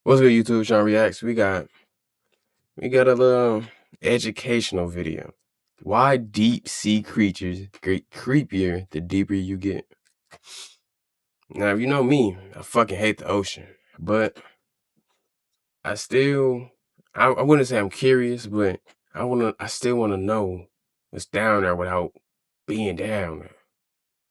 What's good, YouTube? ShawnReactz. We got a little educational video. Why deep sea creatures get creepier the deeper you get. Now, if you know me, I fucking hate the ocean, but I wouldn't say I'm curious, but I still wanna know what's down there without being down there.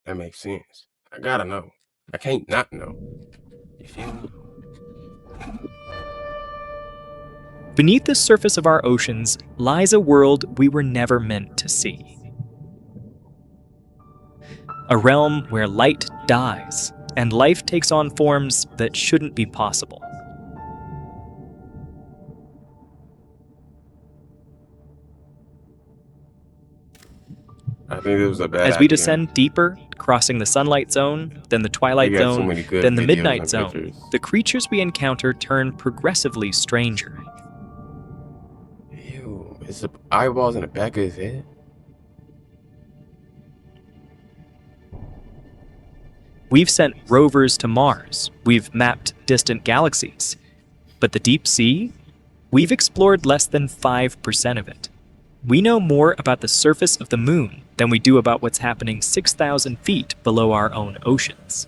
That makes sense. I gotta know. I can't not know. You feel me? Beneath the surface of our oceans lies a world we were never meant to see. A realm where light dies and life takes on forms that shouldn't be possible. I think it was a bad As we idea. descend deeper, crossing the sunlight zone, then the twilight zone, then the midnight zone, the creatures we encounter turn progressively stranger. Ew, is the eyeballs in the back of his head? We've sent rovers to Mars, we've mapped distant galaxies, but the deep sea? We've explored less than 5% of it. We know more about the surface of the moon than we do about what's happening 6,000 feet below our own oceans.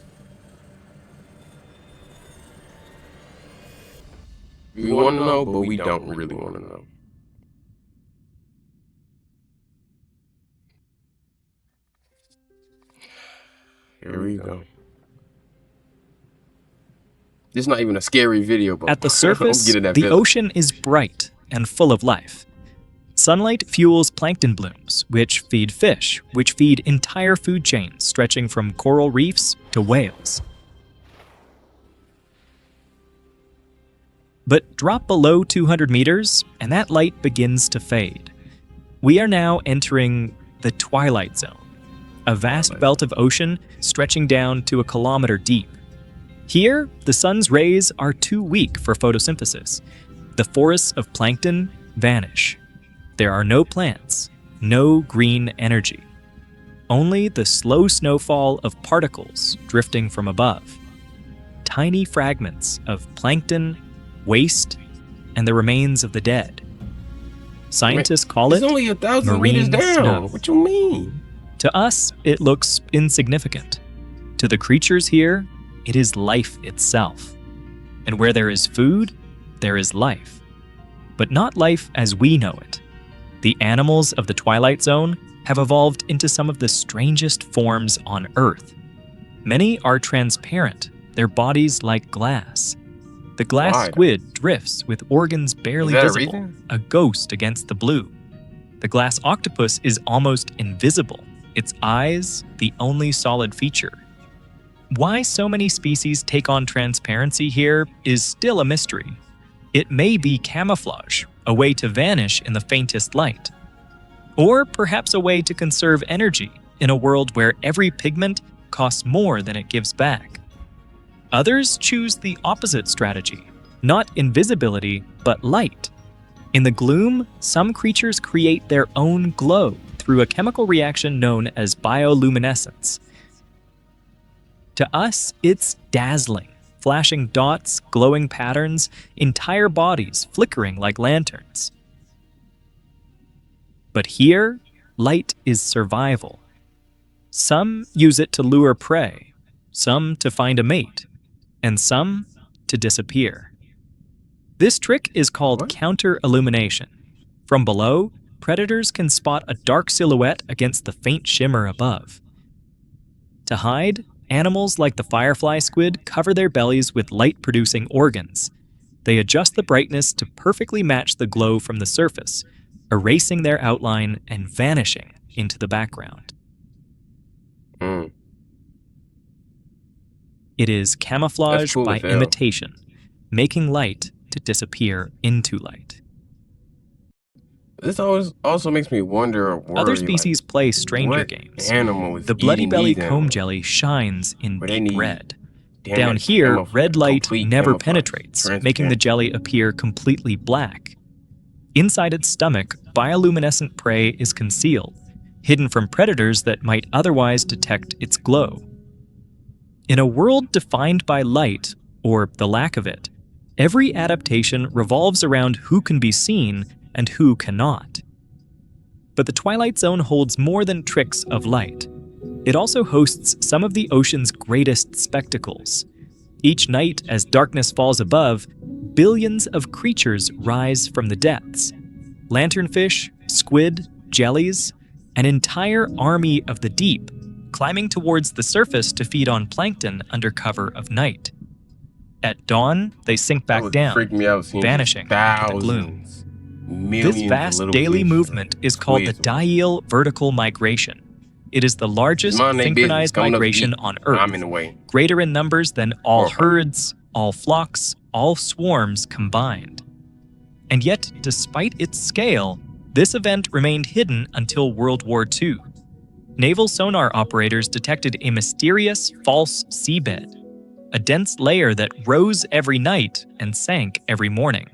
We want to know, but we don't really want to know. Here we go. This is not even a scary video, but At the surface, the ocean is bright and full of life. Sunlight fuels plankton blooms, which feed fish, which feed entire food chains stretching from coral reefs to whales. But drop below 200 meters, and that light begins to fade. We are now entering the twilight zone, a vast belt of ocean stretching down to 1 kilometer deep. Here, the sun's rays are too weak for photosynthesis. The forests of plankton vanish. There are no plants, no green energy. Only the slow snowfall of particles drifting from above. Tiny fragments of plankton, waste, and the remains of the dead. Scientists call it only 1,000 marine meters down. snow. What you mean? To us, it looks insignificant. To the creatures here, it is life itself. And where there is food, there is life. But not life as we know it. The animals of the Twilight Zone have evolved into some of the strangest forms on Earth. Many are transparent, their bodies like glass. The glass squid drifts with organs barely visible, a ghost against the blue. The glass octopus is almost invisible, its eyes the only solid feature. Why so many species take on transparency here is still a mystery. It may be camouflage, a way to vanish in the faintest light. Or perhaps a way to conserve energy in a world where every pigment costs more than it gives back. Others choose the opposite strategy, not invisibility, but light. In the gloom, some creatures create their own glow through a chemical reaction known as bioluminescence. To us, it's dazzling. Flashing dots, glowing patterns, entire bodies flickering like lanterns. But here, light is survival. Some use it to lure prey, some to find a mate, and some to disappear. This trick is called counter-illumination. From below, predators can spot a dark silhouette against the faint shimmer above. To hide, animals like the firefly squid cover their bellies with light-producing organs. They adjust the brightness to perfectly match the glow from the surface, erasing their outline and vanishing into the background. It is camouflage by imitation, making light to disappear into light. This also makes me wonder or worry, other species play stranger games. The bloody-bellied comb jelly shines in deep red. Down here, red light never penetrates, making the jelly appear completely black. Inside its stomach, bioluminescent prey is concealed, hidden from predators that might otherwise detect its glow. In a world defined by light, or the lack of it, Every adaptation revolves around who can be seen and who cannot. But the Twilight Zone holds more than tricks of light. It also hosts some of the ocean's greatest spectacles. Each night, as darkness falls above, billions of creatures rise from the depths. Lanternfish, squid, jellies, an entire army of the deep, climbing towards the surface to feed on plankton under cover of night. At dawn, they sink back down, vanishing into the gloom. This vast daily movement is called the diel vertical migration. It is the largest synchronized migration on Earth, greater in numbers than all herds, all flocks, all swarms combined. And yet, despite its scale, this event remained hidden until World War II. Naval sonar operators detected a mysterious false seabed, a dense layer that rose every night and sank every morning.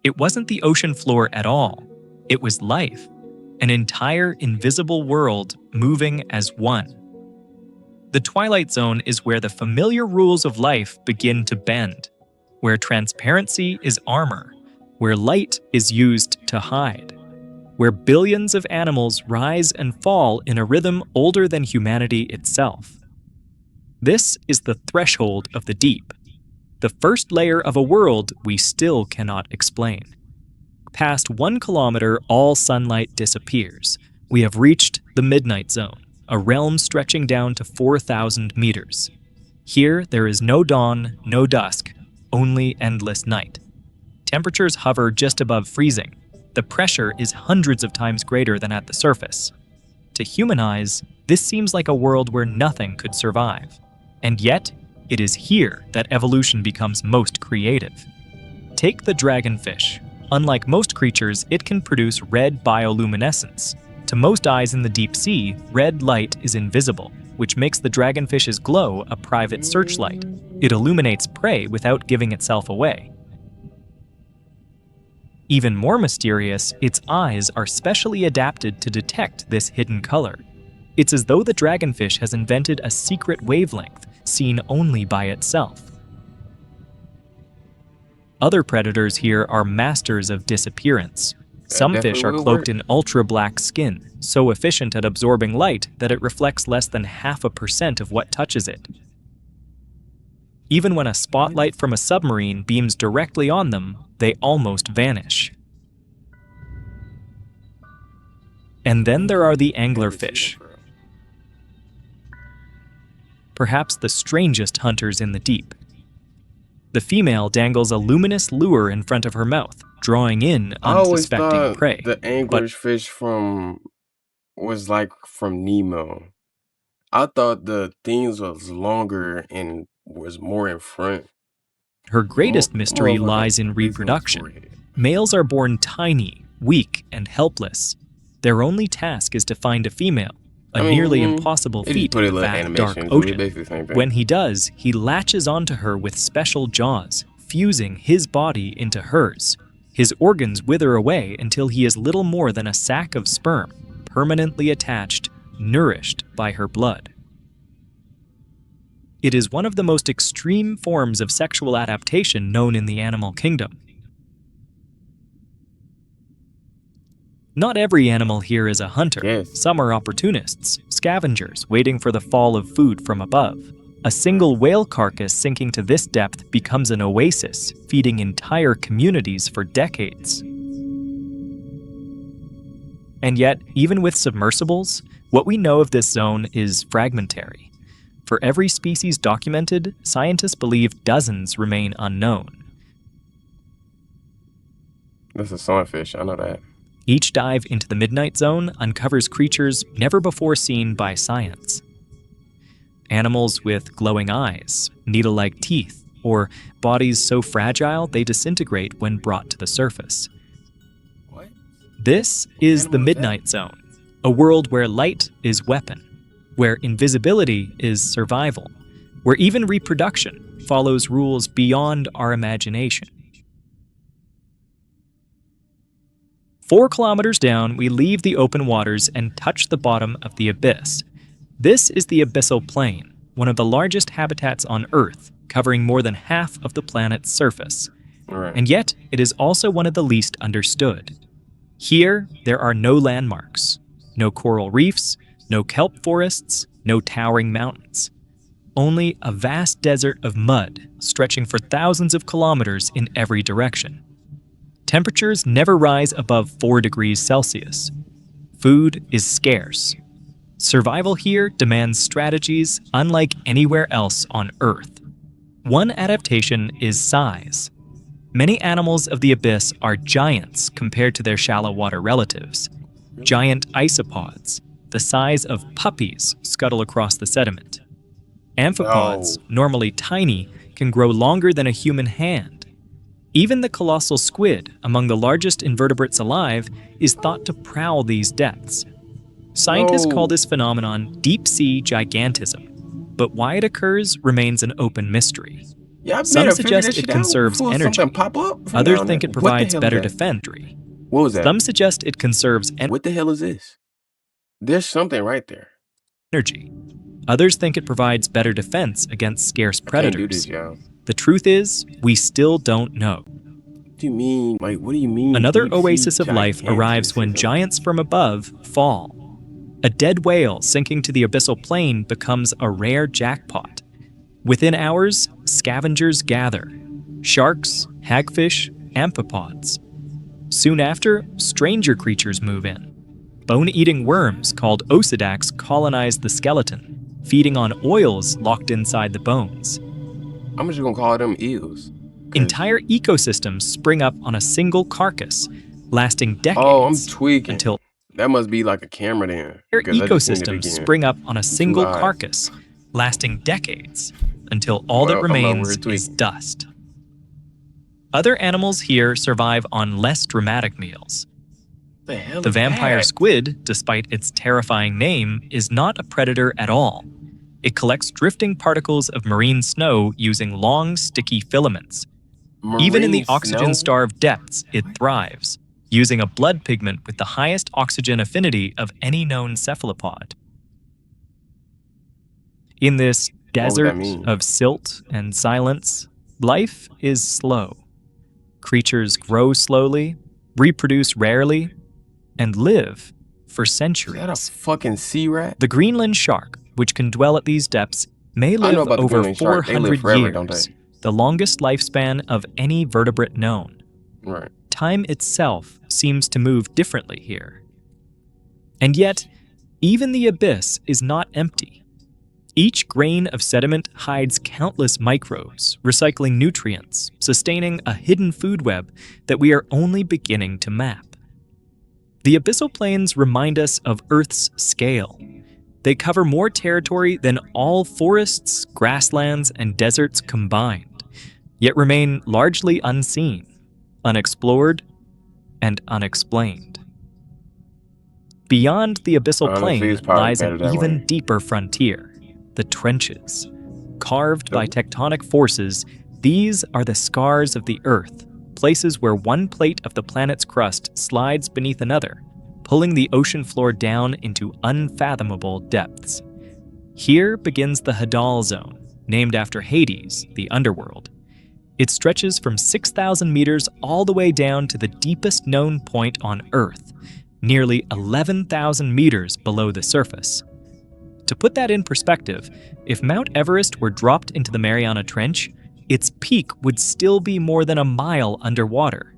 It wasn't the ocean floor at all. It was life, an entire invisible world moving as one. The Twilight Zone is where the familiar rules of life begin to bend, where transparency is armor, where light is used to hide, where billions of animals rise and fall in a rhythm older than humanity itself. This is the threshold of the deep, the first layer of a world we still cannot explain. Past 1 kilometer, all sunlight disappears. We have reached the Midnight Zone, a realm stretching down to 4,000 meters. Here, there is no dawn, no dusk, only endless night. Temperatures hover just above freezing. The pressure is hundreds of times greater than at the surface. To human eyes, this seems like a world where nothing could survive. And yet, it is here that evolution becomes most creative. Take the dragonfish. Unlike most creatures, it can produce red bioluminescence. To most eyes in the deep sea, red light is invisible, which makes the dragonfish's glow a private searchlight. It illuminates prey without giving itself away. Even more mysterious, its eyes are specially adapted to detect this hidden color. It's as though the dragonfish has invented a secret wavelength, seen only by itself. Other predators here are masters of disappearance. Some fish are cloaked in ultra-black skin, so efficient at absorbing light that it reflects less than 0.5% of what touches it. Even when a spotlight from a submarine beams directly on them, they almost vanish. And then there are the anglerfish, perhaps the strangest hunters in the deep. The female dangles a luminous lure in front of her mouth, drawing in unsuspecting prey. The anglerfish was like from Nemo. I thought the things was longer and was more in front. Her greatest mystery lies in reproduction. Males are born tiny, weak, and helpless. Their only task is to find a female, a nearly impossible feat in the vast dark ocean. When he does, he latches onto her with special jaws, fusing his body into hers. His organs wither away until he is little more than a sack of sperm, permanently attached, nourished by her blood. It is one of the most extreme forms of sexual adaptation known in the animal kingdom. Not every animal here is a hunter. Yes. Some are opportunists, scavengers waiting for the fall of food from above. A single whale carcass sinking to this depth becomes an oasis, feeding entire communities for decades. And yet, even with submersibles, what we know of this zone is fragmentary. For every species documented, scientists believe dozens remain unknown. That's a sunfish, I know that. Each dive into the Midnight Zone uncovers creatures never before seen by science. Animals with glowing eyes, needle-like teeth, or bodies so fragile they disintegrate when brought to the surface. What? This is the Midnight Zone, a world where light is weapon, where invisibility is survival, where even reproduction follows rules beyond our imagination. 4 kilometers down, we leave the open waters and touch the bottom of the abyss. This is the abyssal plain, one of the largest habitats on Earth, covering more than half of the planet's surface. Right. And yet, it is also one of the least understood. Here, there are no landmarks, no coral reefs, no kelp forests, no towering mountains. Only a vast desert of mud stretching for thousands of kilometers in every direction. Temperatures never rise above 4 degrees Celsius. Food is scarce. Survival here demands strategies unlike anywhere else on Earth. One adaptation is size. Many animals of the abyss are giants compared to their shallow water relatives. Giant isopods, the size of puppies, scuttle across the sediment. Amphipods, normally tiny, can grow longer than a human hand. Even the colossal squid, among the largest invertebrates alive, is thought to prowl these depths. Scientists call this phenomenon deep-sea gigantism, but why it occurs remains an open mystery. Some suggest it conserves energy. Others think it provides better defense. What was that? Some suggest it conserves What the hell is this? There's something right there. energy. Others think it provides better defense against scarce predators. I can't do this, y'all. The truth is, we still don't know. What do you mean? Like, what do you mean? Another oasis of life arrives when giants from above fall. A dead whale sinking to the abyssal plain becomes a rare jackpot. Within hours, scavengers gather. Sharks, hagfish, amphipods. Soon after, stranger creatures move in. Bone-eating worms called osedacs colonize the skeleton, feeding on oils locked inside the bones. I'm just gonna call them eels. Entire ecosystems spring up on a single carcass, lasting decades. Oh, I'm tweaking. Until that must be like a camera then. ecosystems spring up on a single carcass, lasting decades, until all that remains is dust. Other animals here survive on less dramatic meals. The vampire squid, despite its terrifying name, is not a predator at all. It collects drifting particles of marine snow using long, sticky filaments. Even in the oxygen-starved depths, it thrives, using a blood pigment with the highest oxygen affinity of any known cephalopod. In this desert of silt and silence, life is slow. Creatures grow slowly, reproduce rarely, and live for centuries. Is that a fucking sea rat? The Greenland shark, which can dwell at these depths, may live over 400 years, the longest lifespan of any vertebrate known. Right. Time itself seems to move differently here. And yet, even the abyss is not empty. Each grain of sediment hides countless microbes, recycling nutrients, sustaining a hidden food web that we are only beginning to map. The abyssal plains remind us of Earth's scale. They cover more territory than all forests, grasslands, and deserts combined, yet remain largely unseen, unexplored, and unexplained. Beyond the abyssal plain lies an even deeper frontier, the trenches. Carved by tectonic forces, these are the scars of the Earth, places where one plate of the planet's crust slides beneath another, pulling the ocean floor down into unfathomable depths. Here begins the Hadal Zone, named after Hades, the underworld. It stretches from 6,000 meters all the way down to the deepest known point on Earth, nearly 11,000 meters below the surface. To put that in perspective, if Mount Everest were dropped into the Mariana Trench, its peak would still be more than a mile underwater.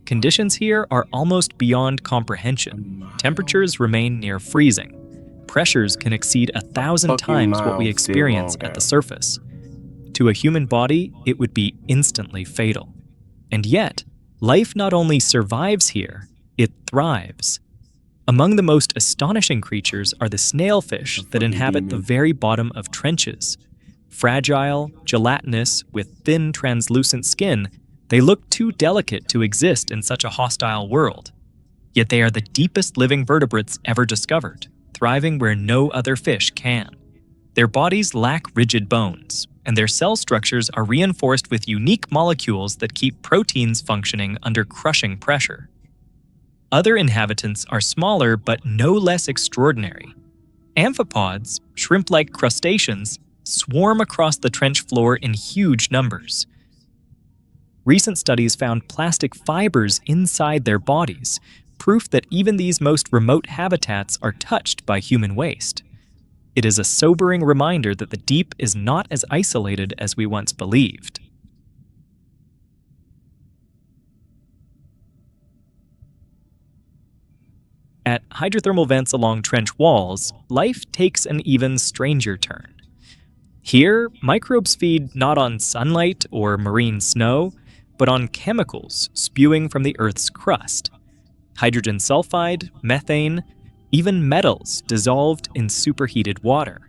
Conditions here are almost beyond comprehension. Temperatures remain near freezing. Pressures can exceed 1,000 times what we experience at the surface. To a human body, it would be instantly fatal. And yet, life not only survives here, it thrives. Among the most astonishing creatures are the snailfish that inhabit the very bottom of trenches. Fragile, gelatinous, with thin, translucent skin, they look too delicate to exist in such a hostile world. Yet they are the deepest living vertebrates ever discovered, thriving where no other fish can. Their bodies lack rigid bones, and their cell structures are reinforced with unique molecules that keep proteins functioning under crushing pressure. Other inhabitants are smaller but no less extraordinary. Amphipods, shrimp-like crustaceans, swarm across the trench floor in huge numbers. Recent studies found plastic fibers inside their bodies, proof that even these most remote habitats are touched by human waste. It is a sobering reminder that the deep is not as isolated as we once believed. At hydrothermal vents along trench walls, life takes an even stranger turn. Here, microbes feed not on sunlight or marine snow, but on chemicals spewing from the Earth's crust. Hydrogen sulfide, methane, even metals dissolved in superheated water.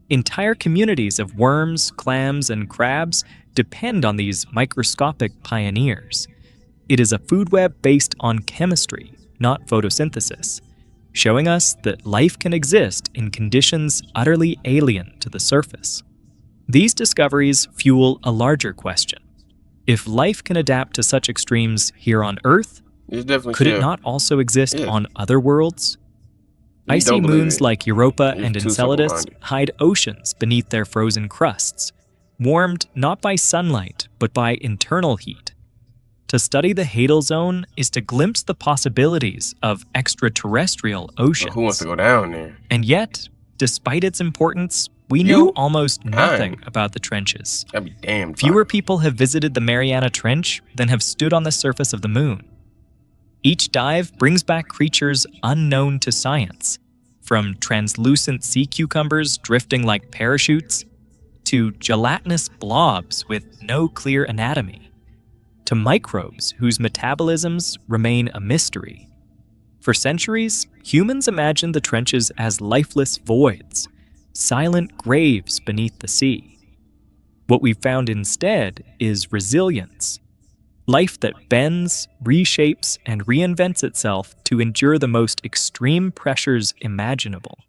Entire communities of worms, clams, and crabs depend on these microscopic pioneers. It is a food web based on chemistry, not photosynthesis, showing us that life can exist in conditions utterly alien to the surface. These discoveries fuel a larger question. If life can adapt to such extremes here on Earth, could it not also exist on other worlds? Icy moons like Europa and Enceladus hide oceans beneath their frozen crusts, warmed not by sunlight but by internal heat. To study the Hadal Zone is to glimpse the possibilities of extraterrestrial oceans. Who wants to go down there? And yet, despite its importance, we know almost nothing about the trenches. That'd be damn. Fewer people have visited the Mariana Trench than have stood on the surface of the moon. Each dive brings back creatures unknown to science, from translucent sea cucumbers drifting like parachutes, to gelatinous blobs with no clear anatomy, to microbes whose metabolisms remain a mystery. For centuries, humans imagined the trenches as lifeless voids, silent graves beneath the sea. What we found instead is resilience, life that bends, reshapes, and reinvents itself to endure the most extreme pressures imaginable.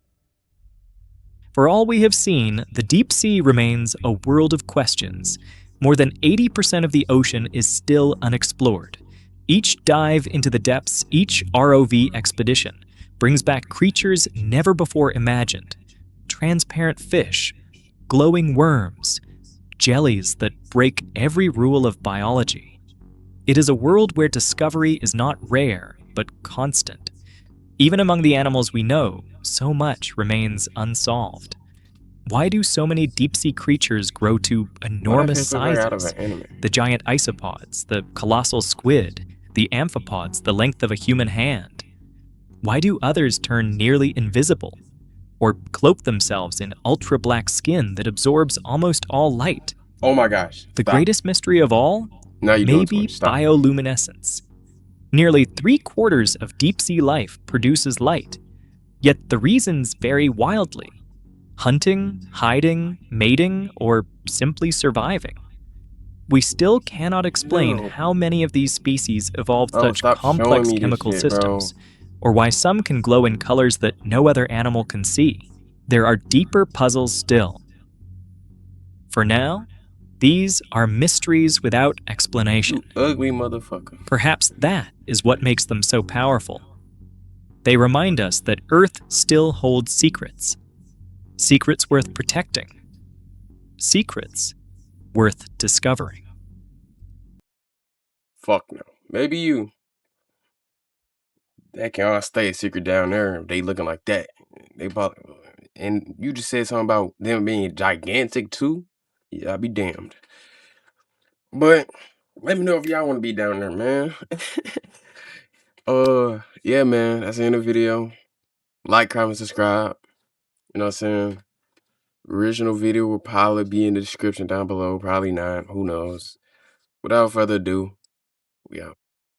For all we have seen, the deep sea remains a world of questions. More than 80% of the ocean is still unexplored. Each dive into the depths, each ROV expedition, brings back creatures never before imagined. Transparent fish, glowing worms, jellies that break every rule of biology. It is a world where discovery is not rare, but constant. Even among the animals we know, so much remains unsolved. Why do so many deep-sea creatures grow to enormous sizes? The giant isopods, the colossal squid, the amphipods the length of a human hand. Why do others turn nearly invisible, or cloak themselves in ultra-black skin that absorbs almost all light? Oh my gosh. The greatest mystery of all? Maybe bioluminescence. Nearly 3/4 of deep-sea life produces light, yet the reasons vary wildly. Hunting, hiding, mating, or simply surviving. We still cannot explain how many of these species evolved such complex chemical systems, or why some can glow in colors that no other animal can see. There are deeper puzzles still. For now, these are mysteries without explanation. You ugly motherfucker. Perhaps that is what makes them so powerful. They remind us that Earth still holds secrets. Secrets worth protecting. Secrets worth discovering. Fuck no. Maybe you. That can all stay a secret down there. They looking like that. They bother. And you just said something about them being gigantic too. Yeah, I'll be damned. But let me know if y'all want to be down there, man. Yeah, man. That's the end of the video. Like, comment, subscribe. You know what I'm saying? Original video will probably be in the description down below. Probably not. Who knows? Without further ado, we out.